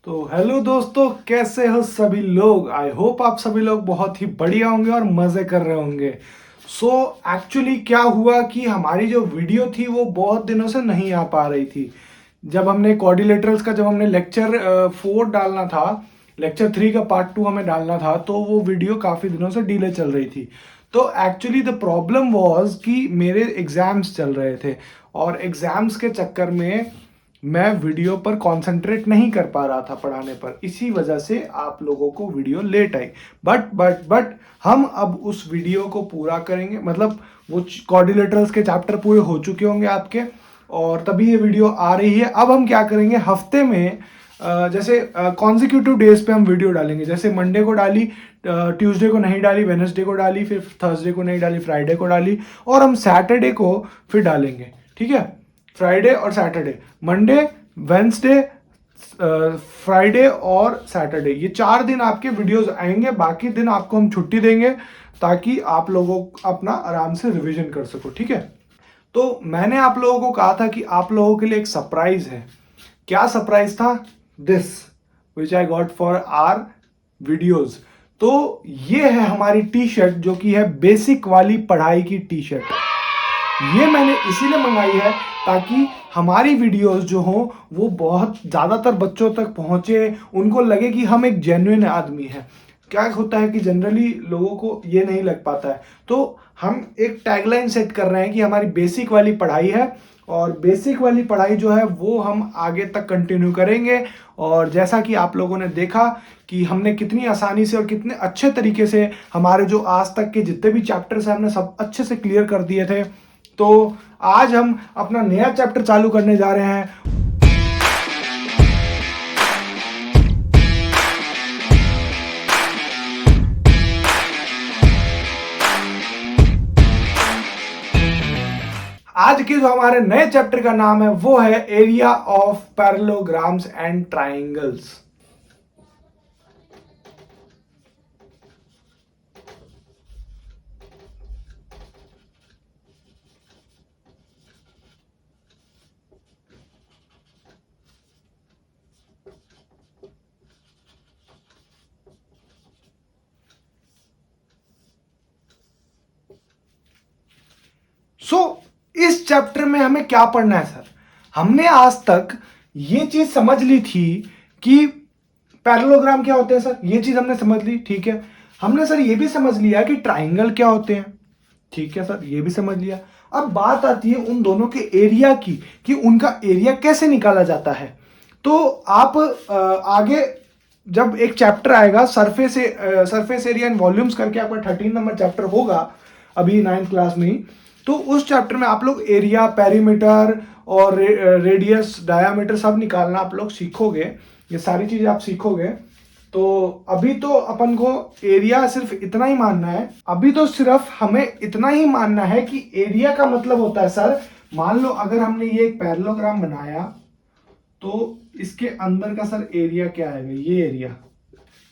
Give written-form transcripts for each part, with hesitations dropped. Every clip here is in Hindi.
तो हेलो दोस्तों, कैसे हो सभी लोग। आई होप आप सभी लोग बहुत ही बढ़िया होंगे और मजे कर रहे होंगे। सो एक्चुअली क्या हुआ कि हमारी जो वीडियो थी वो बहुत दिनों से नहीं आ पा रही थी। जब हमने क्वाड्रिलेटरल्स का जब हमने लेक्चर 4 डालना था, लेक्चर 3 का पार्ट 2 हमें डालना था, तो वो वीडियो काफ़ी दिनों से डिले चल रही थी। तो एक्चुअली द प्रॉब्लम वाज कि मेरे एग्ज़ाम्स चल रहे थे और एग्ज़ाम्स के चक्कर में मैं वीडियो पर कंसंट्रेट नहीं कर पा रहा था पढ़ाने पर। इसी वजह से आप लोगों को वीडियो लेट आई। बट हम अब उस वीडियो को पूरा करेंगे, मतलब वो क्वाड्रिलेटरल्स के चैप्टर पूरे हो चुके होंगे आपके, और तभी ये वीडियो आ रही है। अब हम क्या करेंगे, हफ्ते में जैसे कॉन्जिक्यूटिव डेज पे हम वीडियो डालेंगे। जैसे मंडे को डाली, ट्यूसडे को नहीं डाली, वेनसडे को डाली, फिर थर्सडे को नहीं डाली, फ्राइडे को डाली, और हम सैटरडे को फिर डालेंगे। ठीक है, फ्राइडे और सैटरडे, मंडे, वेंसडे, फ्राइडे और सैटरडे, ये 4 दिन आपके वीडियोस आएंगे। बाकी दिन आपको हम छुट्टी देंगे ताकि आप लोगों अपना आराम से रिवीजन कर सको। ठीक है, तो मैंने आप लोगों को कहा था कि आप लोगों के लिए एक सरप्राइज है। क्या सरप्राइज था? This which I got for our videos. तो ये है हमारी टी शर्ट, जो कि है बेसिक वाली पढ़ाई की टी शर्ट। ये मैंने इसीलिए मंगाई है ताकि हमारी वीडियोस जो हो वो बहुत ज़्यादातर बच्चों तक पहुंचे, उनको लगे कि हम एक जेन्युइन आदमी हैं। क्या होता है कि जनरली लोगों को ये नहीं लग पाता है, तो हम एक टैगलाइन सेट कर रहे हैं कि हमारी बेसिक वाली पढ़ाई है, और बेसिक वाली पढ़ाई जो है वो हम आगे तक कंटिन्यू करेंगे। और जैसा कि आप लोगों ने देखा कि हमने कितनी आसानी से और कितने अच्छे तरीके से हमारे जो आज तक के जितने भी चैप्टर्स हैं हमने सब अच्छे से क्लियर कर दिए थे। तो आज हम अपना नया चैप्टर चालू करने जा रहे हैं। आज के जो हमारे नए चैप्टर का नाम है वो है area of parallelograms and triangles. इस चैप्टर में हमें क्या पढ़ना है सर? हमने आज तक ये चीज समझ ली थी कि पैरेललोग्राम क्या होते हैं सर, ये चीज हमने समझ ली। ठीक है, हमने सर ये भी समझ लिया कि ट्राइंगल क्या होते हैं। ठीक है सर, ये भी समझ लिया। अब बात आती है उन दोनों के एरिया की, कि उनका एरिया कैसे निकाला जाता है। तो आप आगे जब एक चैप्टर आएगा सरफेस एरिया एंड वॉल्यूम्स करके, आपका 13 नंबर चैप्टर होगा अभी 9th क्लास में ही, तो उस चैप्टर में आप लोग एरिया, पेरीमीटर और रेडियस, डायामीटर सब निकालना आप लोग सीखोगे। ये सारी चीजें आप सीखोगे। तो अभी तो अपन को एरिया सिर्फ इतना ही मानना है। अभी तो सिर्फ हमें इतना ही मानना है कि एरिया का मतलब होता है सर, मान लो अगर हमने ये एक पैरेललोग्राम बनाया तो इसके अंदर का सर एरिया क्या है? ये एरिया,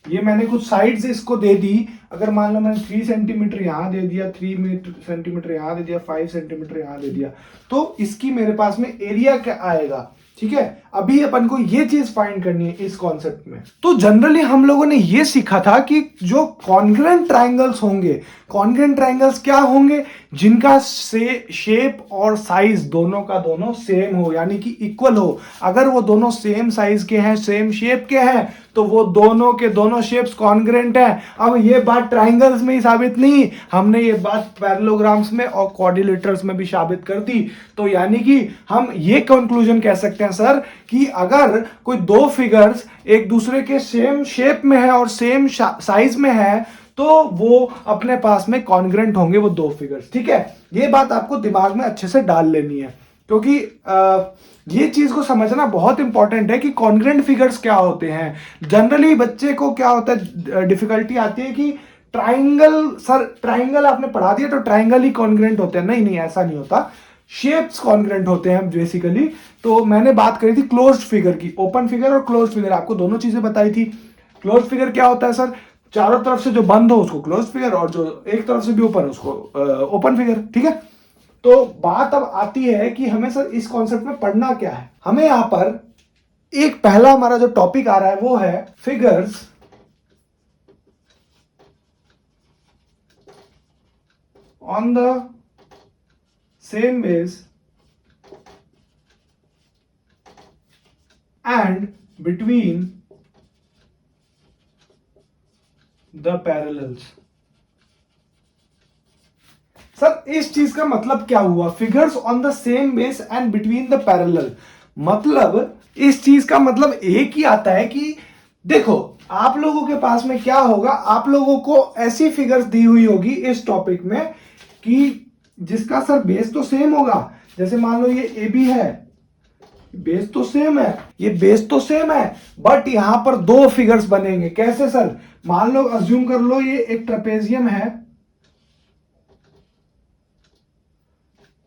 ये मैंने कुछ साइड्स इसको दे दी। अगर मान लो मैंने 3 सेंटीमीटर यहां दे दिया, 3 सेंटीमीटर यहां दे दिया, 5 सेंटीमीटर यहां दे दिया, तो इसकी मेरे पास में एरिया क्या आएगा? ठीक है, अभी अपन को ये चीज फाइंड करनी है इस कॉन्सेप्ट में। तो जनरली हम लोगों ने ये सीखा था कि जो कॉन्ग्रुएंट ट्राइंगल्स होंगे, कॉन्ग्रुएंट ट्राइंगल्स क्या होंगे? जिनका शेप और साइज दोनों का दोनों सेम हो, यानी कि इक्वल हो। अगर वो दोनों सेम साइज के हैं, सेम शेप के हैं, तो वो दोनों के दोनों शेप्स कॉन्ग्रुएंट हैं। अब ये बात ट्राइंगल्स में ही साबित नहीं, हमने ये बात पैरेललोग्राम्स में और क्वाड्रिलेटरल्स में भी साबित कर दी। तो यानी कि हम ये कंक्लूजन कह सकते हैं सर कि अगर कोई दो फिगर्स एक दूसरे के सेम शेप में है और सेम साइज में है, तो वो अपने पास में कॉन्ग्रुएंट होंगे वो दो फिगर्स। ठीक है, ये बात आपको दिमाग में अच्छे से डाल लेनी है, क्योंकि ये चीज को समझना बहुत इंपॉर्टेंट है कि कॉन्ग्रुएंट फिगर्स क्या होते हैं। जनरली बच्चे को क्या होता है, डिफिकल्टी आती है कि ट्राइंगल, सर ट्राइंगल आपने पढ़ा दिया तो ट्राइंगल ही कॉन्ग्रुएंट होते हैं। नहीं नहीं, ऐसा नहीं होता, शेप्स कॉन्ग्रुएंट होते हैं बेसिकली। तो मैंने बात करी थी क्लोज्ड फिगर की, ओपन फिगर और क्लोज्ड फिगर, आपको दोनों चीजें बताई थी। क्लोज्ड फिगर क्या होता है सर? चारों तरफ से जो बंद हो उसको क्लोज्ड फिगर, और जो एक तरफ से भी ओपन है उसको ओपन फिगर। ठीक है, तो बात अब आती है कि हमें सर इस कॉन्सेप्ट में पढ़ना क्या है। हमें यहां पर एक पहला हमारा जो टॉपिक आ रहा है वो है figures on the same base and between the parallels. Sir इस चीज का मतलब क्या हुआ, figures on the same base and between the parallel? मतलब इस चीज का मतलब एक ही आता है कि देखो आप लोगों के पास में क्या होगा, आप लोगों को ऐसी फिगर्स दी हुई होगी इस टॉपिक में कि जिसका सर बेस तो सेम होगा। जैसे मान लो ये ए बी है, बेस तो सेम है, ये बेस तो सेम है, बट यहां पर दो फिगर्स बनेंगे। कैसे सर? मान लो अज्यूम कर लो ये एक ट्रेपेजियम है,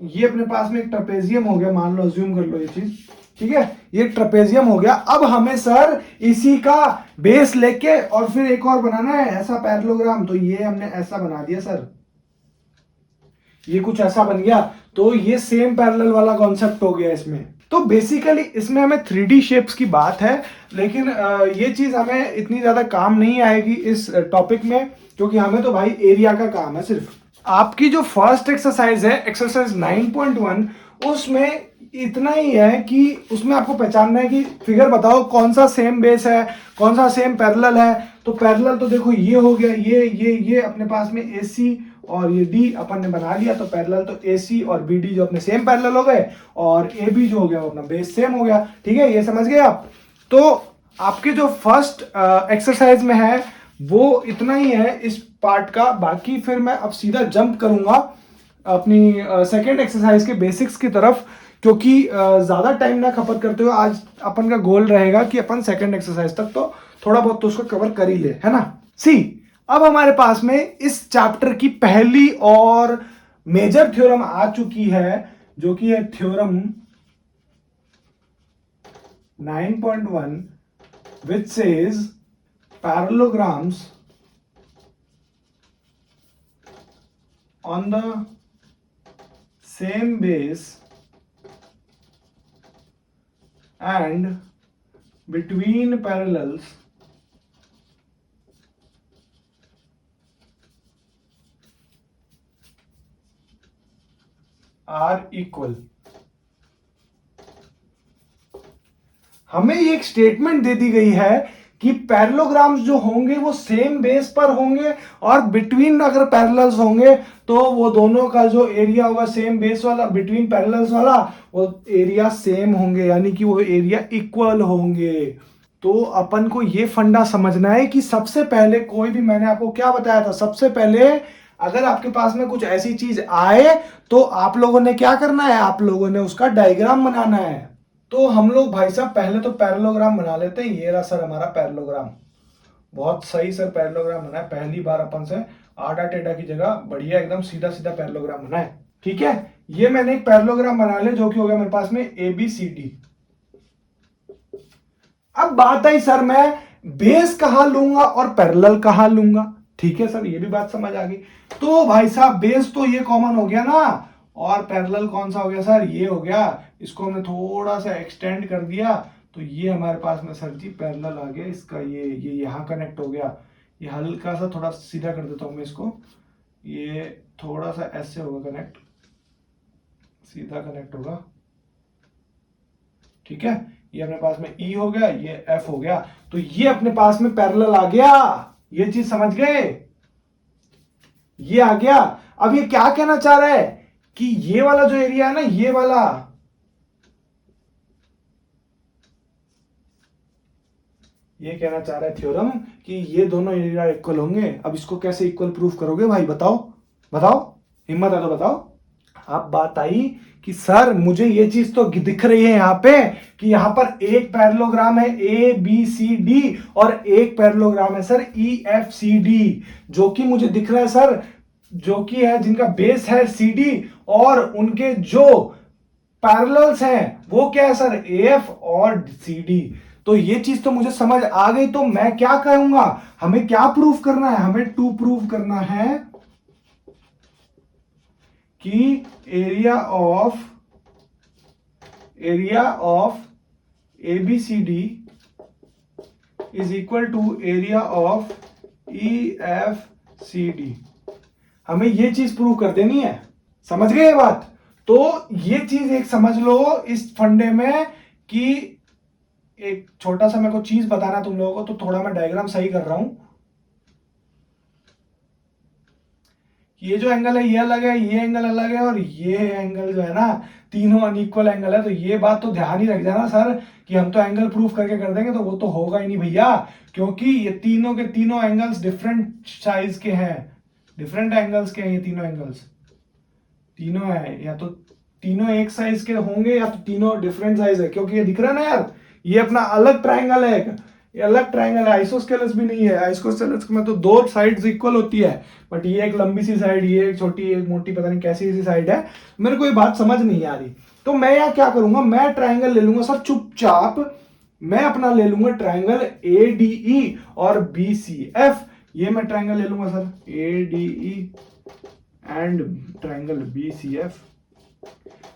ये अपने पास में एक ट्रेपेजियम हो गया, मान लो अज्यूम कर लो ये चीज, ठीक है, ये ट्रेपेजियम हो गया। अब हमें सर इसी का बेस लेके और फिर एक और बनाना है ऐसा पैरेललोग्राम, तो ये हमने ऐसा बना दिया सर, ये कुछ ऐसा बन गया, तो ये सेम पैरेलल वाला कॉन्सेप्ट हो गया इसमें। तो बेसिकली इसमें हमें 3D शेप्स की बात है, लेकिन ये चीज हमें इतनी ज्यादा काम नहीं आएगी इस टॉपिक में, क्योंकि हमें तो भाई एरिया का काम है सिर्फ। आपकी जो फर्स्ट एक्सरसाइज है एक्सरसाइज 9.1, उसमें इतना ही है कि उसमें आपको पहचानना है कि फिगर बताओ कौन सा सेम बेस है, कौन सा सेम पैरेलल है। तो पैरेलल तो देखो ये हो गया, ये अपने पास में AC और ये D अपन ने बना लिया, तो पैरेलल तो AC और BD जो अपने सेम पैरेलल हो गए, और AB जो हो गया वो अपना बेस सेम हो गया। ठीक है, ये समझ गए आप? तो आपके जो फर्स्ट एक्सरसाइज में है वो इतना ही है इस पार्ट का। बाकी फिर मैं अब सीधा जंप करूंगा अपनी सेकेंड एक्सरसाइज के बेसिक्स की तरफ, क्योंकि ज्यादा टाइम ना खपत करते हुए आज अपन का गोल रहेगा कि अपन सेकेंड एक्सरसाइज तक तो थोड़ा बहुत तो उसको कवर कर ही ले, है ना। सी, अब हमारे पास में इस चैप्टर की पहली और मेजर थ्योरम आ चुकी है, जो कि है theorem 9.1, which says parallelograms on the same base and between parallels are equal। हमें ये एक स्टेटमेंट दे दी गई है कि पैरेललोग्राम्स जो होंगे वो सेम बेस पर होंगे, और बिटवीन अगर पैरेलल्स होंगे तो वो दोनों का जो एरिया होगा सेम बेस वाला, बिटवीन पैरेलल्स वाला, वो एरिया सेम होंगे, यानी कि वो एरिया इक्वल होंगे। तो अपन को ये फंडा समझना है कि सबसे पहले कोई भी, मैंने आपको क्या बताया था, सबसे पहले अगर आपके पास में कुछ ऐसी चीज आए तो आप लोगों ने क्या करना है, आप लोगों ने उसका डायग्राम बनाना है। तो हम लोग भाई साहब पहले तो पैरेललोग्राम बना लेते हैं। ये रहा सर हमारा पैरेललोग्राम, बहुत सही सर पैरेललोग्राम बना है, पहली बार अपन से आड़ा टेढ़ा की जगह बढ़िया एकदम सीधा सीधा पैरेललोग्राम बना है। ठीक है, ये मैंने एक पैरेललोग्राम बना लिया जो कि हो गया मेरे पास में ABCD। अब बात आई सर मैं बेस कहां लूंगा और पैरेलल कहां लूंगा। ठीक है सर, ये भी बात समझ आ गई। तो भाई साहब बेस तो ये कॉमन हो गया ना, और पैरेलल कौन सा हो गया सर, ये हो गया। इसको हमने थोड़ा सा एक्सटेंड कर दिया, तो ये हमारे पास में सर जी पैरेलल आ गया। इसका ये यहां कनेक्ट हो गया। ये हल्का सा थोड़ा सीधा कर देता हूं मैं इसको, ये थोड़ा सा ऐसे होगा कनेक्ट, सीधा कनेक्ट होगा। ठीक है, ये अपने पास में E हो गया, ये F हो गया, तो ये अपने पास में पैरेलल आ गया। ये चीज समझ गए, ये आ गया। अब ये क्या कहना चाह रहा है कि ये वाला जो एरिया है ना, ये वाला, ये कहना चाह रहा है थ्योरम कि ये दोनों एरिया इक्वल होंगे। अब इसको कैसे इक्वल प्रूफ करोगे भाई, बताओ बताओ, हिम्मत है तो बताओ। अब बात आई कि सर मुझे ये चीज तो दिख रही है यहां पे कि यहां पर एक पैरेललोग्राम है ABCD और एक पैरेललोग्राम है सर EFCD, जो कि मुझे दिख रहा है सर, जो कि है जिनका बेस है CD, और उनके जो पैरेलल्स हैं वो क्या है सर AF और CD। तो ये चीज तो मुझे समझ आ गई। तो मैं क्या कहूंगा, हमें क्या प्रूफ करना है, हमें टू प्रूफ करना है कि area of ABCD is equal to area of EFCD। हमें ये चीज प्रूव कर देनी है, समझ गए ये बात? तो ये चीज एक समझ लो इस फंडे में कि एक छोटा सा मेरे को चीज बताना तुम लोगों को, तो थोड़ा मैं डायग्राम सही कर रहा हूं। ये जो एंगल है ये अलग है, ये एंगल अलग है, और ये एंगल जो है ना तीनों अनइक्वल एंगल है। तो ये बात तो ध्यान ही रख जाना सर कि हम तो एंगल प्रूफ करके कर देंगे, तो वो तो होगा ही नहीं भैया, क्योंकि ये तीनों के तीनों एंगल्स डिफरेंट साइज के हैं, डिफरेंट एंगल्स के हैं। ये तीनों एंगल्स तीनों है, या तो तीनों एक साइज के होंगे या तो तीनों डिफरेंट साइज है, क्योंकि ये दिख रहा है ना यार, ये अपना अलग ट्राइंगल है, ये अलग ट्राइंगल है, आइसोस्केलस भी नहीं है। आइसोस्केलस में तो दो साइड्स इक्वल होती है, बट ये एक लंबी सी साइड, ये एक छोटी एक मोटी, पता नहीं कैसी सी साइड है। मेरे को ये बात समझ नहीं आ रही, तो मैं यहाँ क्या करूंगा, मैं ट्राइंगल ले लूंगा सर चुपचाप, मैं अपना ले लूंगा ट्राइंगल ADE और BCF। ये मैं ट्राइंगल ले लूंगा sir ADE and triangle BCF।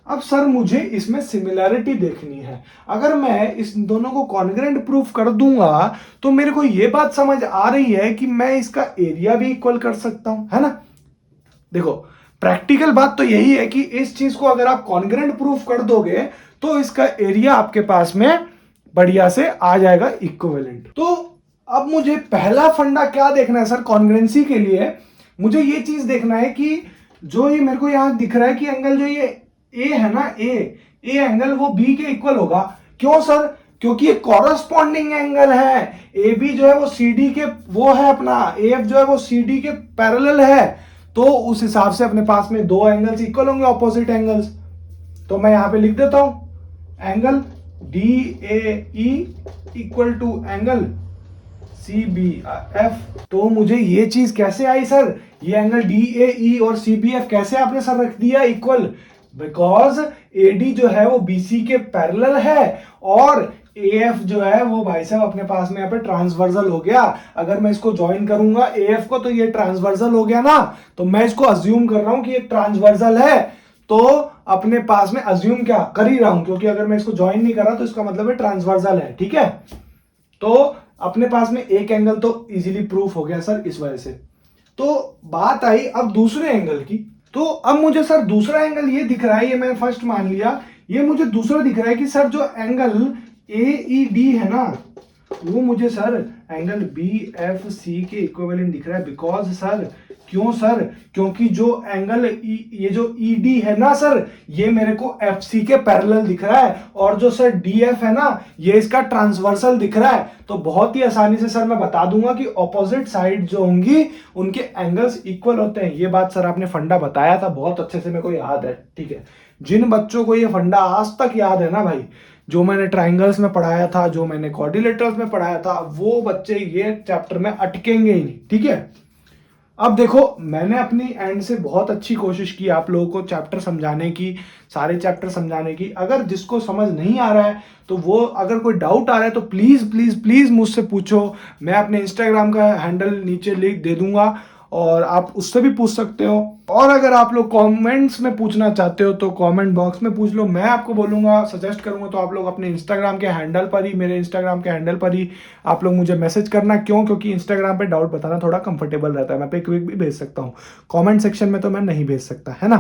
अब सर मुझे इसमें सिमिलैरिटी देखनी है, अगर मैं इस दोनों को कॉन्ग्रुएंट प्रूफ कर दूंगा तो मेरे को यह बात समझ आ रही है कि मैं इसका एरिया भी इक्वल कर सकता हूं, है ना? देखो प्रैक्टिकल बात तो यही है कि इस चीज को अगर आप कॉन्ग्रुएंट प्रूफ कर दोगे तो इसका एरिया आपके पास में बढ़िया से आ जाएगा इक्विवेलेंट। तो अब मुझे पहला फंडा क्या देखना है सर कॉन्ग्रुएंसी के लिए, मुझे ये चीज देखना है कि जो ये मेरे को यहां दिख रहा है कि एंगल जो ये ए है ना, ए एंगल वो बी के इक्वल होगा। क्यों सर? क्योंकि ये कॉरस्पॉन्डिंग एंगल है। ए बी जो है वो सी डी के वो है अपना, ए एफ जो है वो सी डी के पैरेलल है, तो उस हिसाब से अपने पास में दो एंगल्स इक्वल होंगे, ऑपोजिट एंगल्स। तो मैं यहां पे लिख देता हूं angle D A E equal to angle CBF। तो मुझे ये चीज कैसे आई सर, ये एंगल DAE और CBF कैसे आपने सर रख दिया इक्वल? बिकॉज AD जो है वो BC के पैरेलल है, और AF जो है वो भाई साहब अपने पास में यहाँ पे ट्रांसवर्सल हो गया। अगर मैं इसको ज्वाइन करूंगा AF को तो ये ट्रांसवर्सल हो गया ना, तो मैं इसको अज्यूम कर रहा हूं कि ये ट्रांसवर्सल है, तो अपने पास में अज्यूम क्या कर ही रहा हूं, क्योंकि अगर मैं इसको ज्वाइन नहीं कर रहा तो इसका मतलब है ट्रांसवर्सल है, ठीक है? तो अपने पास में एक एंगल तो इजीली प्रूफ हो गया सर इस वजह से। तो बात आई अब दूसरे एंगल की, तो अब मुझे सर दूसरा एंगल ये दिख रहा है, ये मैंने फर्स्ट मान लिया, ये मुझे दूसरा दिख रहा है कि सर जो एंगल AED है ना वो मुझे सर एंगल BFC के इक्विवेलेंट दिख रहा है। बिकॉज सर क्यों सर? क्योंकि जो एंगल ये जो ED है ना सर, ये मेरे को FC के पैरेलल दिख रहा है, और जो सर DF है ना ये इसका ट्रांसवर्सल दिख रहा है। तो बहुत ही आसानी से सर मैं बता दूंगा कि ऑपोजिट साइड जो होंगी उनके एंगल्स इक्वल होते हैं। ये बात सर आपने फंडा बताया था बहुत अच्छे से, मेरे को याद है, ठीक है? जिन बच्चों को ये फंडा आज तक याद है ना भाई, जो मैंने ट्राइंगल्स में पढ़ाया था, जो मैंने क्वाड्रिलेटरल्स में पढ़ाया था, वो बच्चे ये चैप्टर में अटकेंगे ही नहीं, ठीक है? अब देखो मैंने अपनी एंड से बहुत अच्छी कोशिश की आप लोगों को चैप्टर समझाने की, सारे चैप्टर समझाने की। अगर जिसको समझ नहीं आ रहा है तो वो, अगर कोई डाउट आ रहा है तो प्लीज प्लीज प्लीज मुझसे पूछो। मैं अपने इंस्टाग्राम का हैंडल नीचे लिंक दे दूंगा और आप उससे भी पूछ सकते हो। और अगर आप लोग कमेंट्स में पूछना चाहते हो तो कमेंट बॉक्स में पूछ लो, मैं आपको बोलूंगा, सजेस्ट करूंगा तो आप लोग अपने इंस्टाग्राम के हैंडल पर ही, मेरे इंस्टाग्राम के हैंडल पर ही आप लोग मुझे मैसेज करना। क्यों? क्योंकि इंस्टाग्राम पे डाउट बताना थोड़ा कंफर्टेबल रहता है, मैं पिक विक भी भेज सकता हूँ, कॉमेंट सेक्शन में तो मैं नहीं भेज सकता, है ना?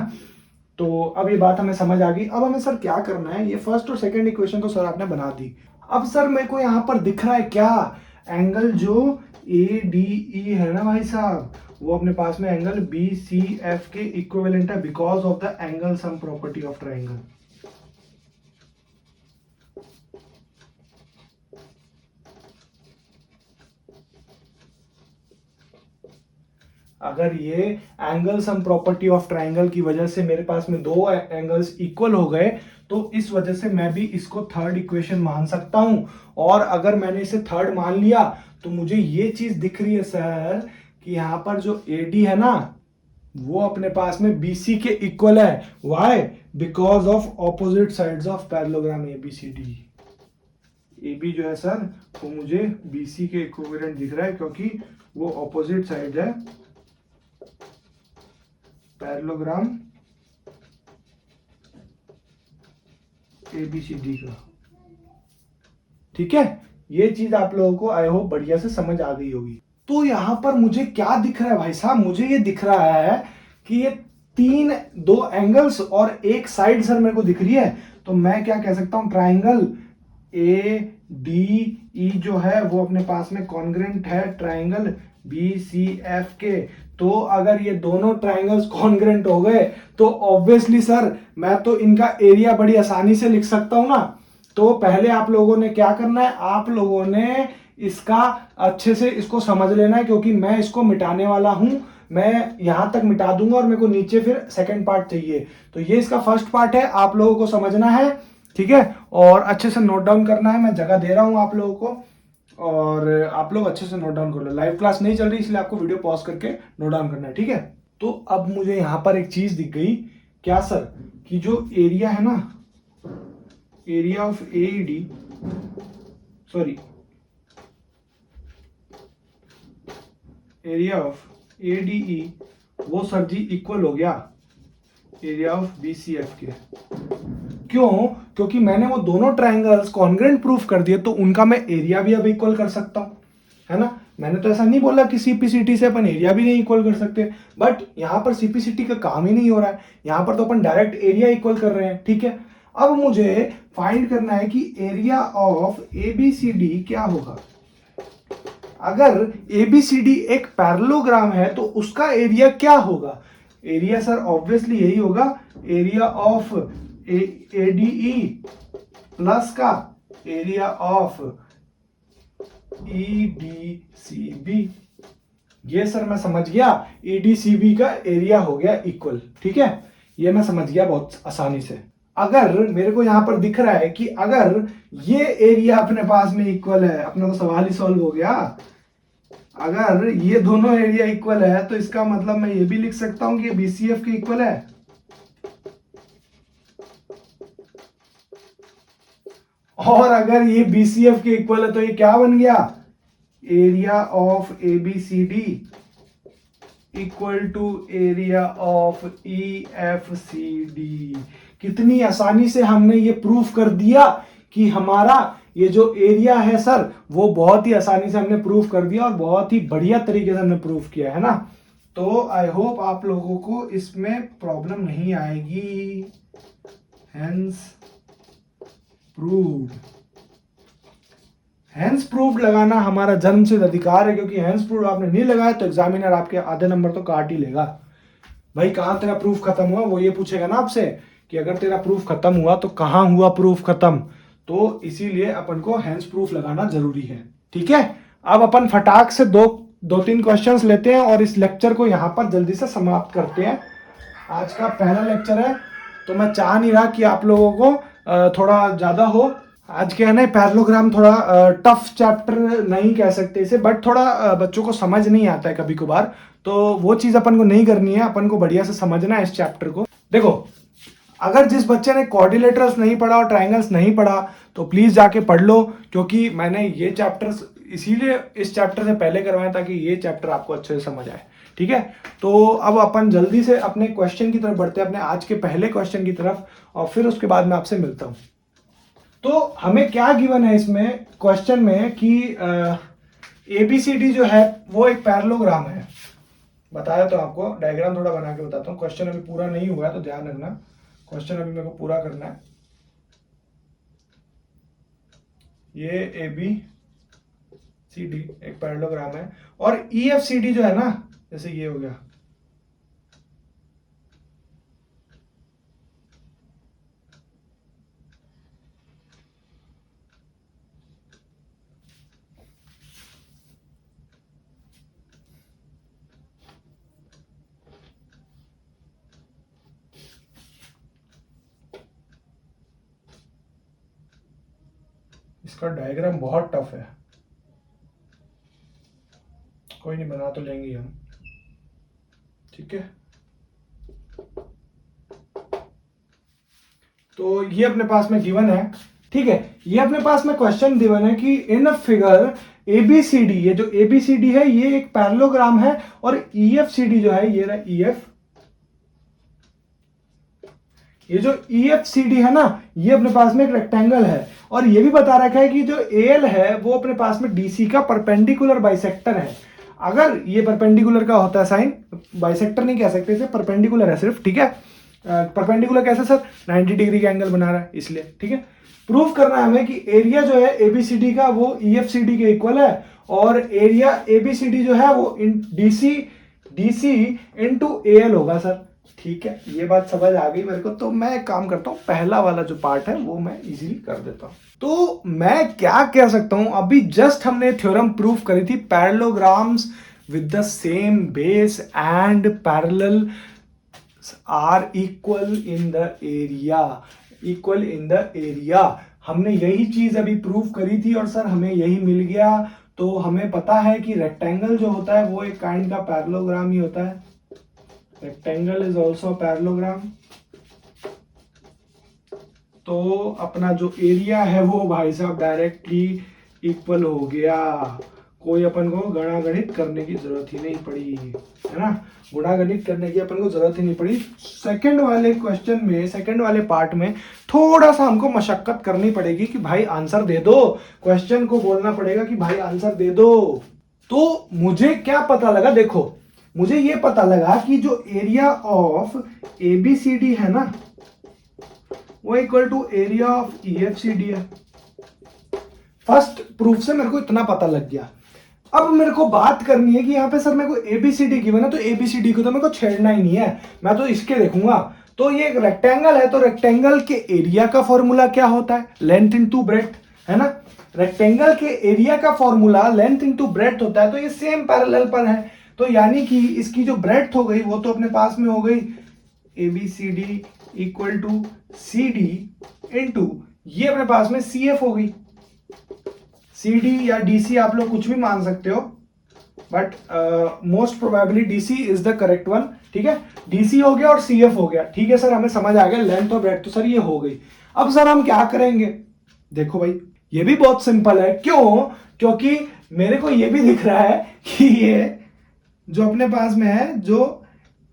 तो अब ये बात हमें समझ आ गई। अब हमें सर क्या करना है, ये फर्स्ट और सेकंड इक्वेशन तो सर आपने बना दी। अब सर मेरे को यहाँ पर दिख रहा है क्या, एंगल जो ADE है ना भाई साहब, वो अपने पास में एंगल BCF के इक्विवेलेंट है, because of the angle sum property of triangle. अगर ये angle sum property of triangle की वजह से मेरे पास में दो एंगल्स इक्वल हो गए, तो इस वजह से मैं भी इसको थर्ड इक्वेशन मान सकता हूं। और अगर मैंने इसे थर्ड मान लिया तो मुझे ये चीज दिख रही है सर कि यहां पर जो AD है ना वो अपने पास में BC के इक्वल है। Why? Because of opposite sides of parallelogram ABCD। AB जो है सर वो मुझे BC के इक्विवेलेंट दिख रहा है, क्योंकि वो ऑपोजिट साइड है पैरेललोग्राम ABCD का। ठीक है, ये चीज आप लोगों को आई होप बढ़िया से समझ आ गई होगी। तो यहाँ पर मुझे क्या दिख रहा है भाई साहब, मुझे ये दिख रहा है कि ये दो एंगल्स और एक साइड सर मेरे को दिख रही है। तो मैं क्या कह सकता हूं, ट्राइंगल ए डी ई जो है वो अपने पास में कॉन्ग्रेंट है ट्राइंगल बी सी एफ के। तो अगर ये दोनों ट्राइंगल्स कॉन्ग्रेंट हो गए तो ऑब्वियसली सर मैं तो इनका एरिया बड़ी आसानी से लिख सकता हूं ना। तो पहले आप लोगों ने क्या करना है, आप लोगों ने इसका अच्छे से इसको समझ लेना है, क्योंकि मैं इसको मिटाने वाला हूं। मैं यहां तक मिटा दूंगा और मेरे को नीचे फिर सेकंड पार्ट चाहिए। तो ये इसका फर्स्ट पार्ट है, आप लोगों को समझना है, ठीक है, और अच्छे से नोट डाउन करना है। मैं जगह दे रहा हूं आप लोगों को और आप लोग अच्छे से नोट डाउन कर लो। लाइव क्लास नहीं चल रही इसलिए आपको वीडियो पॉज करके नोट डाउन करना है, ठीक है। तो अब मुझे यहां पर एक चीज दिख गई, क्या सर, कि जो एरिया है ना, area of AD, sorry area of ADE, वो सर जी इक्वल हो गया एरिया ऑफ बीसीएफ के। क्यों? क्योंकि मैंने वो दोनों ट्राइंगल्स कॉन्ग्रेंट प्रूफ कर दिए, तो उनका मैं एरिया भी अब इक्वल कर सकता हूं, है ना। मैंने तो ऐसा नहीं बोला कि सीपीसीटी से अपन एरिया भी नहीं इक्वल कर सकते, बट यहां पर सीपीसीटी का काम ही नहीं हो रहा है, यहां पर तो अपन डायरेक्ट एरिया इक्वल कर रहे हैं, ठीक है। अब मुझे फाइंड करना है कि एरिया ऑफ एबीसीडी क्या होगा। अगर एबीसीडी एक पैरेललोग्राम है तो उसका एरिया क्या होगा। एरिया सर ऑब्वियसली यही होगा, एरिया ऑफ एडीई प्लस का एरिया ऑफ ईडीसीबी। ये सर मैं समझ गया, ईडीसीबी का एरिया हो गया इक्वल, ठीक है, ये मैं समझ गया बहुत आसानी से। अगर मेरे को यहां पर दिख रहा है कि अगर ये एरिया अपने पास में इक्वल है, अपना तो सवाल ही सॉल्व हो गया। अगर ये दोनों एरिया इक्वल है तो इसका मतलब मैं ये भी लिख सकता हूं कि ये बीसीएफ के इक्वल है। और अगर ये बीसीएफ के इक्वल है तो ये क्या बन गया, area of ABCD equal to area of EFCD. कितनी आसानी से हमने ये प्रूफ कर दिया कि हमारा ये जो एरिया है सर वो बहुत ही आसानी से हमने प्रूफ कर दिया और बहुत ही बढ़िया तरीके से हमने प्रूफ किया है ना। तो आई होप आप लोगों को इसमें प्रॉब्लम नहीं आएगी। हेंस प्रूव्ड, हेंस प्रूव्ड लगाना हमारा जन्मसिद्ध अधिकार है, क्योंकि हेंस प्रूव्ड आपने नहीं लगाया तो एग्जामिनर आपके आधे नंबर तो काट ही लेगा। भाई कहां तेरा प्रूफ खत्म हुआ, वो ये पूछेगा ना आपसे कि अगर तेरा प्रूफ खत्म हुआ तो कहां हुआ प्रूफ खत्म। तो इसीलिए अपन को हेंस प्रूफ लगाना जरूरी है, ठीक है। अब अपन फटाक से दो तीन क्वेश्चंस लेते हैं और इस लेक्चर को यहां पर जल्दी से समाप्त करते हैं। आज का पहला लेक्चर है तो मैं चाह नहीं रहा कि आप लोगों को थोड़ा ज्यादा हो। आज क्या है ना, पैरेललोग्राम थोड़ा टफ चैप्टर नहीं कह सकते इसे, बट थोड़ा बच्चों को समझ नहीं आता है कभी कभार, तो वो चीज अपन को नहीं करनी है, अपन को बढ़िया से समझना है इस चैप्टर को। देखो, अगर जिस बच्चे ने क्वाड्रिलेटरल्स नहीं पढ़ा और ट्राइंगल्स नहीं पढ़ा तो प्लीज जाके पढ़ लो, क्योंकि मैंने ये चैप्टर्स इसीलिए इस चैप्टर से पहले करवाया ताकि ये चैप्टर आपको अच्छे से समझ आए, ठीक है। तो अब अपन जल्दी से अपने क्वेश्चन की तरफ बढ़ते हैं, अपने आज के पहले क्वेश्चन की तरफ, और फिर उसके बाद मैं आपसे मिलता हूं। तो हमें क्या गिवन है इसमें क्वेश्चन में कि एबीसीडी जो है वो एक पैरेललोग्राम है। बताया तो आपको, डायग्राम थोड़ा बना के बताता हूँ। क्वेश्चन अभी पूरा नहीं हुआ है तो ध्यान रखना, क्वेश्चन अभी मेरे को पूरा करना है। ये एबीसीडी एक पैरेललोग्राम है और ईएफसीडी जो है ना, जैसे ये हो गया, इसका डायग्राम बहुत टफ है, कोई नहीं, बना तो लेंगे हम, ठीक है। तो ये अपने पास में गिवन है, ठीक है। ये अपने पास में क्वेश्चन गिवन है कि इन फिगर एबीसीडी, ये जो एबीसीडी है ये एक पैरेललोग्राम है और ईएफसीडी जो है ये रहा ईएफ, ये जो EFCD है ना, ये अपने पास में एक रेक्टेंगल है, और ये भी बता रखा है कि जो AL है वो अपने पास में DC का परपेंडिकुलर बाइसेक्टर है। अगर ये परपेंडिकुलर का होता है साइन, बाइसेक्टर नहीं कह सकते इसे, परपेंडिकुलर है सिर्फ, ठीक है। परपेंडिकुलर कैसे सर, 90 डिग्री का एंगल बना रहा है इसलिए, ठीक है। प्रूव करना है हमें कि एरिया जो है ABCD का वो EFCD के इक्वल है, और एरिया ABCD जो है वो DC इंटू AL होगा सर, ठीक है। ये बात समझ आ गई मेरे को, तो मैं एक काम करता हूँ, पहला वाला जो पार्ट है वो मैं इजीली कर देता हूँ। तो मैं क्या कह सकता हूं, अभी जस्ट हमने थ्योरम प्रूफ करी थी, parallelograms with the same base and parallel are equal in the area, equal in the area. हमने यही चीज अभी प्रूफ करी थी और सर हमें यही मिल गया। तो हमें पता है कि रेक्टेंगल जो होता है वो एक काइंड का पैरेललोग्राम ही होता है। Rectangle is also parallelogram. तो अपना जो एरिया है वो भाई साहब डायरेक्टली इक्वल हो गया, कोई अपन को गणागणित करने की जरूरत ही नहीं पड़ी, है ना। गुणागणित करने की अपन को जरूरत ही नहीं पड़ी। सेकंड वाले क्वेश्चन में, सेकंड वाले पार्ट में थोड़ा सा हमको मशक्कत करनी पड़ेगी कि भाई आंसर दे दो, क्वेश्चन को बोलना पड़ेगा कि भाई आंसर दे दो। तो मुझे क्या पता लगा, देखो मुझे ये पता लगा कि जो एरिया ऑफ ABCD है ना वो equal to area of EFCD है। फर्स्ट प्रूफ से मेरे को इतना पता लग गया। अब मेरे को बात करनी है कि यहाँ पे सर मेरे को ABCD गिवन है, तो ABCD को तो मेरे को छेड़ना ही नहीं है, मैं तो इसके देखूंगा। तो ये एक रेक्टेंगल है, तो रेक्टेंगल के एरिया का फॉर्मूला क्या होता है, लेंथ इनटू ब्रेड्थ, है ना। रेक्टेंगल के एरिया का फॉर्मूला लेंथ इनटू ब्रेड्थ होता है, तो ये सेम पैरेलल पर है, तो यानी कि इसकी जो ब्रेड्थ हो गई वो तो अपने पास में हो गई ABCD equal to CD into ये अपने पास में CF हो गई। CD या DC आप लोग कुछ भी मान सकते हो, but most probably DC is the correct one, ठीक है। DC हो गया और CF हो गया, ठीक है सर, हमें समझ आ गया लेंथ और ब्रेड्थ, तो सर ये हो गई। अब सर हम क्या करेंगे, देखो भाई ये भी बहुत सिंपल है, क्यों, क्योंकि मेरे को ये भी दिख रहा है कि ये जो अपने पास में है जो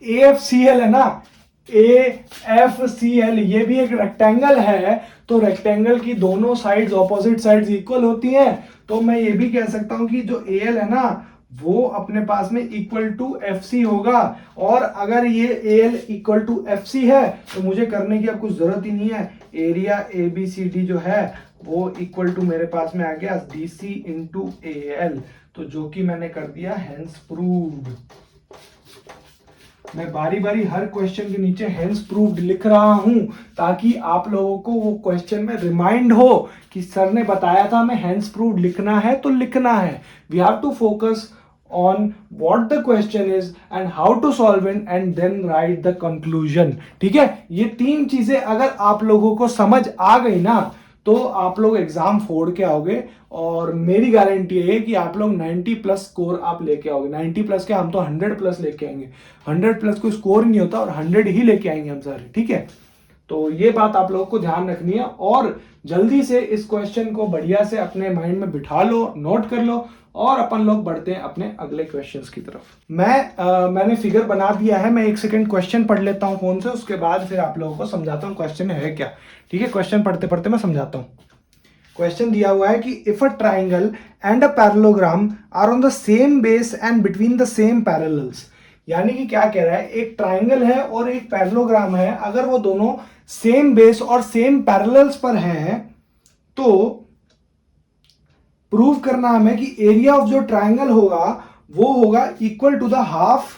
AFCL है ना, AFCL ये भी एक रेक्टेंगल है, तो रेक्टेंगल की दोनों साइड्स ऑपोजिट साइड्स इक्वल होती हैं, तो मैं ये भी कह सकता हूं कि जो AL है ना वो अपने पास में इक्वल टू FC होगा। और अगर ये AL इक्वल टू FC है तो मुझे करने की अब कुछ जरूरत ही नहीं है, एरिया ABCD जो है वो इक्वल टू मेरे पास में आ गया DC इंटू AL, तो जो कि मैंने कर दिया हेंस प्रूव्ड। मैं बारी बारी हर क्वेश्चन के नीचे हेंस प्रूव्ड लिख रहा हूं ताकि आप लोगों को वो क्वेश्चन में रिमाइंड हो कि सर ने बताया था हमें हेंस प्रूव्ड लिखना है तो लिखना है। We have to focus on what the question is and how to solve it and then write the conclusion, ठीक है। ये तीन चीजें अगर आप लोगों को समझ आ गई ना तो आप लोग एग्जाम फोड़ के आओगे, और मेरी गारंटी है कि आप लोग 90 प्लस स्कोर आप लेके आओगे। 90 प्लस के, हम तो 100 प्लस लेके आएंगे। 100 प्लस कोई स्कोर नहीं होता, और 100 ही लेके आएंगे हम सारे, ठीक है। तो ये बात आप लोगों को ध्यान रखनी है, और जल्दी से इस क्वेश्चन को बढ़िया से अपने माइंड में बिठा लो, नोट कर लो, और अपन लोग बढ़ते हैं अपने अगले क्वेश्चंस की तरफ। मैंने फिगर बना दिया है, मैं एक सेकंड क्वेश्चन पढ़ लेता हूं फोन से, उसके बाद फिर आप लोगों को समझाता हूं क्वेश्चन है क्या, ठीक है। क्वेश्चन पढ़ते पढ़ते मैं समझाता हूं। क्वेश्चन दिया हुआ है कि if a triangle and a parallelogram are on the same base and between the same parallels, यानी कि क्या कह रहा है, एक ट्राइंगल है और एक पैरेललोग्राम है, अगर वो दोनों सेम बेस और सेम पैरेलल्स पर हैं तो प्रूव करना हमें कि एरिया ऑफ जो ट्राइंगल होगा वो होगा equal to the half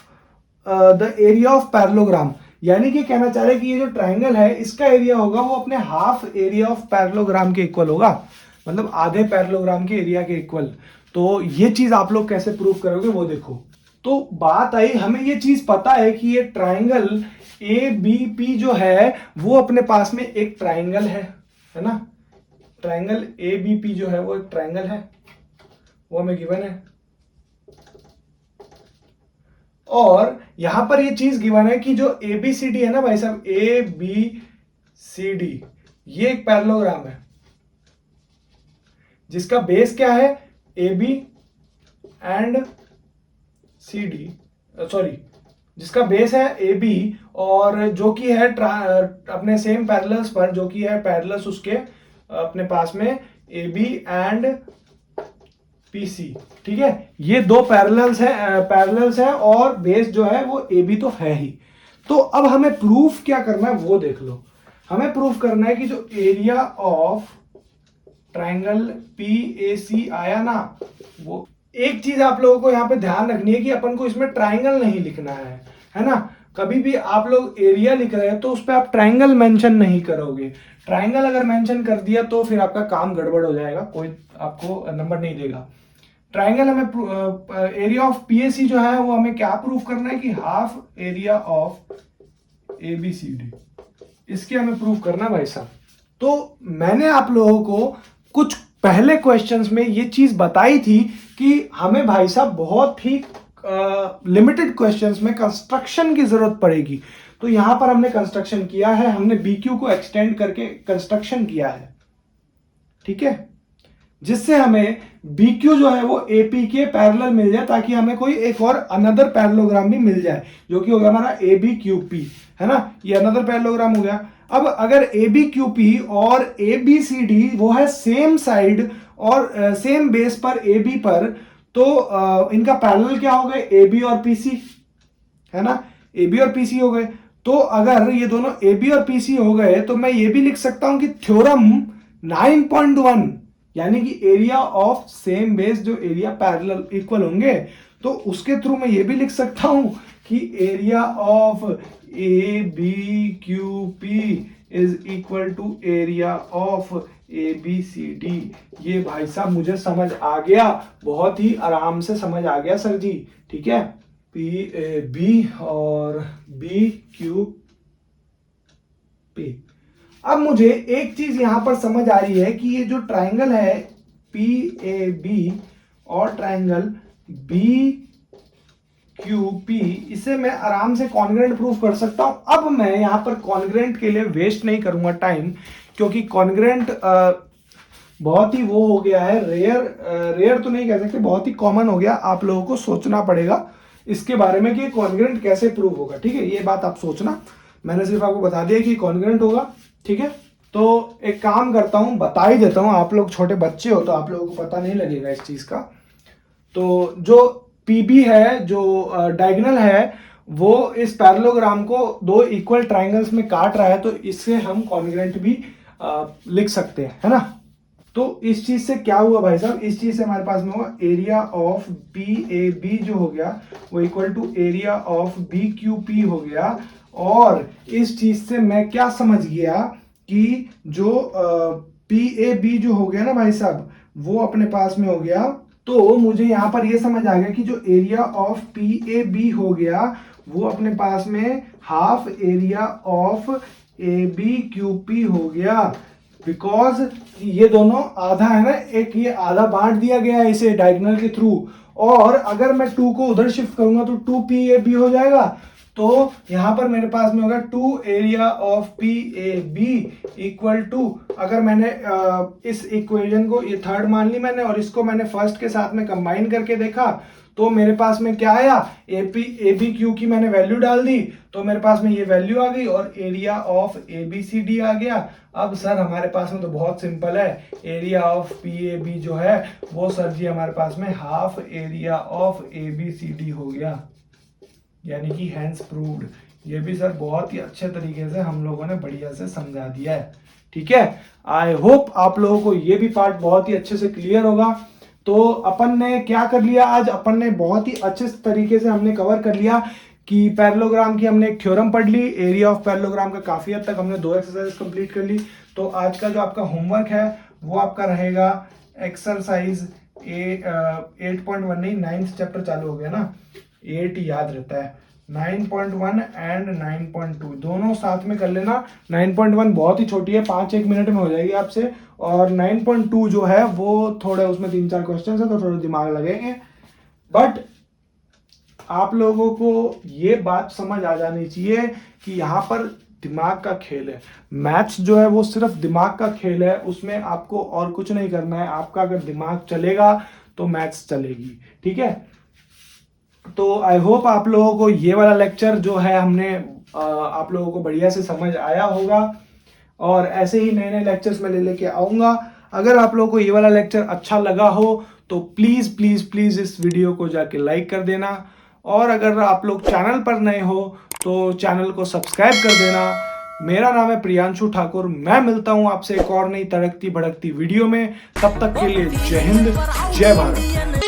the area of parallelogram. यानी कि कहना चाह रहे हैं कि ये जो ट्राइंगल है इसका एरिया होगा वो अपने हाफ एरिया ऑफ पैरेललोग्राम के इक्वल होगा, मतलब आधे पैरेललोग्राम के एरिया के इक्वल। तो ये चीज आप लोग कैसे प्रूव करोगे वो देखो। तो बात आई, हमें ये चीज पता है कि ये ट्राइंगल ABP जो है वो अपने पास में एक ट्राइंगल है ना। ट्राइंगल ABP जो है वो एक ट्राइंगल है, वो हमें गिवन है। और यहां पर ये चीज गिवन है कि जो ABCD है ना भाई साहब, ABCD ये एक पैरेललोग्राम है जिसका बेस क्या है, AB एंड CD, सॉरी जिसका बेस है ए बी और जो कि है अपने सेम पैरेलल्स पर, जो कि है पैरेलल्स उसके अपने पास में A B and P C, ठीक है। ये दो पैरेलल्स है और बेस जो है वो ए बी तो है ही। तो अब हमें प्रूफ क्या करना है वो देख लो। हमें प्रूफ करना है कि जो area of triangle P A C आया ना, वो एक चीज आप लोगों को यहाँ पे ध्यान रखनी है कि अपन को इसमें ट्राइंगल नहीं लिखना है ना। कभी भी आप लोग एरिया लिख रहे हैं तो उस पर आप ट्राइंगल मेंशन नहीं करोगे। ट्राइंगल अगर मेंशन कर दिया तो फिर आपका काम गड़बड़ हो जाएगा, कोई आपको नंबर नहीं देगा। ट्राइंगल हमें एरिया ऑफ पीएसी जो है वो हमें क्या प्रूफ करना है कि half area of A B C D, इसके हमें प्रूफ करना है भाई साहब। तो मैंने आप लोगों को कुछ पहले क्वेश्चंस में ये चीज बताई थी कि हमें भाई साहब बहुत ही लिमिटेड क्वेश्चंस में कंस्ट्रक्शन की जरूरत पड़ेगी। तो यहां पर हमने कंस्ट्रक्शन किया है, हमने BQ को एक्सटेंड करके कंस्ट्रक्शन किया है, ठीक है, जिससे हमें BQ जो है वो AP के पैरेलल मिल जाए, ताकि हमें कोई एक और अनदर पैरेललोग्राम भी मिल जाए, जो कि हो गया हमारा ABQP, है ना। ये अनदर पैरेललोग्राम हो गया। अब अगर ABQP और ABCD वो है सेम साइड और सेम बेस पर AB पर, तो इनका पैरेलल क्या हो गए, AB और PC, है ना। AB और PC हो गए। तो अगर ये दोनों AB और PC हो गए तो मैं ये भी लिख सकता हूं कि थ्योरम 9.1, यानी कि एरिया ऑफ सेम बेस जो एरिया पैरेलल इक्वल होंगे, तो उसके थ्रू मैं ये भी लिख सकता हूं कि area of ABQP is equal to area of ABCD। ये भाई साहब मुझे समझ आ गया, बहुत ही आराम से समझ आ गया सर जी, ठीक है। PAB और BQP। अब मुझे एक चीज यहां पर समझ आ रही है कि ये जो ट्राइंगल है PAB और ट्राइंगल BQP, इसे मैं आराम से कॉन्ग्रुएंट प्रूफ कर सकता हूं। अब मैं यहां पर कॉन्ग्रुएंट के लिए वेस्ट नहीं करूंगा टाइम, क्योंकि कॉन्ग्रुएंट बहुत ही वो हो गया है, रेयर तो नहीं कह सकते, बहुत ही कॉमन हो गया। आप लोगों को सोचना पड़ेगा इसके बारे में कि कॉन्ग्रुएंट कैसे प्रूव होगा, ठीक है। ये बात आप सोचना, मैंने सिर्फ आपको बता दिया कि कॉन्ग्रुएंट होगा, ठीक है। तो एक काम करता हूं, बता ही देता हूं, आप लोग छोटे बच्चे हो तो आप लोगों को पता नहीं लगेगा इस चीज का। तो जो PB है, जो डायगोनल है, वो इस पैरेललोग्राम को दो इक्वल ट्राइंगल्स में काट रहा है, तो इससे हम कॉन्ग्रुएंट भी लिख सकते हैं, है ना। तो इस चीज से क्या हुआ भाई साहब, इस चीज से हमारे पास में हुआ एरिया ऑफ PAB जो हो गया वो equal to area of BQP हो गया। और इस चीज से मैं क्या समझ गया कि जो PAB जो हो गया ना भाई साहब, वो अपने पास में हो गया। तो मुझे यहां पर ये समझ आ गया कि जो एरिया ऑफ PAB हो गया वो अपने पास में हाफ एरिया ऑफ ABQP हो गया, बिकॉज ये दोनों आधा है ना, एक ये आधा बांट दिया गया है इसे डायगोनल के थ्रू, और अगर मैं 2 को उधर शिफ्ट करूंगा तो 2PAB हो जाएगा। तो यहां पर मेरे पास में होगा 2 area of PAB equal to, अगर मैंने इस इक्वेशन को ये थर्ड मान ली मैंने और इसको मैंने फर्स्ट के साथ में कंबाइन करके देखा, तो मेरे पास में क्या आया, ABQ की मैंने वैल्यू डाल दी तो मेरे पास में ये वैल्यू आ गई और एरिया ऑफ ABCD आ गया। अब सर हमारे पास में तो बहुत सिंपल है, एरिया ऑफ PAB जो है वो सर जी हमारे पास में हाफ एरिया ऑफ ABCD हो गया, यानी कि हैंस प्रूव्ड। ये भी सर बहुत ही अच्छे तरीके से हम लोगों ने बढ़िया से समझा दिया है, ठीक है। आई होप आप लोगों को ये भी पार्ट बहुत ही अच्छे से क्लियर होगा। तो अपन ने क्या कर लिया, आज अपन ने बहुत ही अच्छे तरीके से हमने कवर कर लिया कि पैरेललोग्राम की हमने एक थ्योरम पढ़ ली, एरिया ऑफ पैरेललोग्राम का काफी हद तक हमने 2 एक्सरसाइज कंप्लीट कर ली। तो आज का जो आपका होमवर्क है वो आपका रहेगा एक्सरसाइज 8.1, नहीं 9th चैप्टर चालू हो गया ना, 8 याद रहता है, 9.1 एंड 9.2 दोनों साथ में कर लेना। 9.1 बहुत ही छोटी है, 5-1 मिनट में हो जाएगी आपसे, और 9.2 जो है वो थोड़े उसमें 3-4 क्वेश्चन है तो थोड़े दिमाग लगेंगे। बट आप लोगों को ये बात समझ आ जानी चाहिए कि यहाँ पर दिमाग का खेल है। मैथ्स जो है वो सिर्फ दिमाग का खेल है, उसमें आपको और कुछ नहीं करना है। आपका अगर दिमाग चलेगा तो मैथ्स चलेगी, ठीक है। तो आई होप आप लोगों को ये वाला लेक्चर जो है हमने आप लोगों को बढ़िया से समझ आया होगा, और ऐसे ही नए नए लेक्चर्स मैं लेके आऊँगा। अगर आप लोगों को ये वाला लेक्चर अच्छा लगा हो तो प्लीज़ प्लीज़ प्लीज़ इस वीडियो को जाके लाइक कर देना, और अगर आप लोग चैनल पर नए हो तो चैनल को सब्सक्राइब कर देना। मेरा नाम है प्रियांशु ठाकुर, मैं मिलता हूँ आपसे एक और नई तड़कती भड़कती वीडियो में। तब तक के लिए जय हिंद, जय भारत।